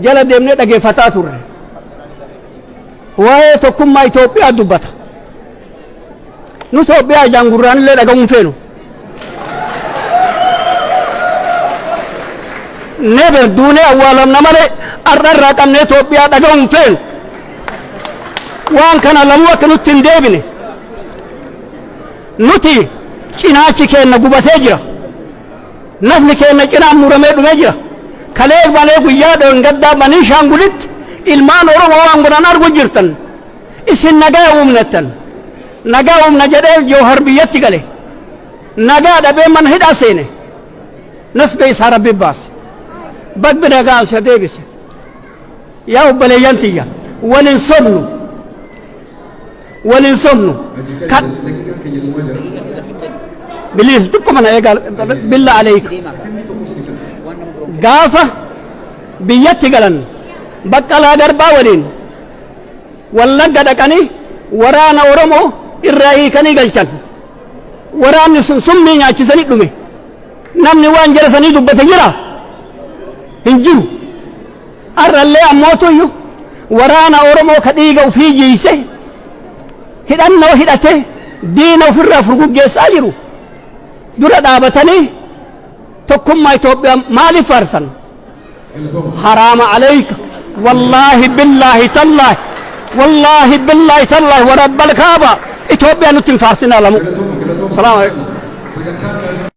jala deemnee dhageeffataa turre waa'ee tokkummaa Itoophiyaa dubbata. Nu Itoophiyaa jaangurraan illee dhagahuun feenu. Neber duunee awwaalamna malee arrarraa qabnee Itoophiyaa dhagahuun feenu. Waan kana lamuu akka nutti hin deebine. Nuti cinaachi keenna gubatee jira. Nafni keenna cinaan muramee dhumee jira. Kalee balee guyyaa dhoongaddaa banii shaangulitti ilmaan Oromoo waan godhan argu jirtan. Isin nagaa uumnettan. Nagaa uumna jedhee Jawhar biyyatti gale. Nagaa dhabee mana hidhaa seene. Nasbee isaa Rabbi baase. Bagbi nagaa isa deebise. Yaa obboleeyyan tiyya waliin sobnu. Waliin sobnu. Bilis tokko mana eegal billa aleeyka. Gaafa biyyatti galan Baqqalaa Garbaa waliin Wallagga dhaqanii waraana Oromoo irraa hiikanii galchan. Waraanni sun summii nyaachisanii dhume. Namni waan jara sanii dubbate jira hin jiru. Arrallee ammootuyyuu waraana Oromoo ka dhiiga ufii jiise hidhannoo hidhate diina ofirraa furguggeessaa jiru. Dura dhaabatanii tokkummaa Itoophiyaa maaliif faarsan? Haraama alayka wallahi billahi tallahi wallahi billahi tallahi wa rabbal kaaba Itoophiyaa nutti hin faarsinaa lamu. Salaamu alaykum.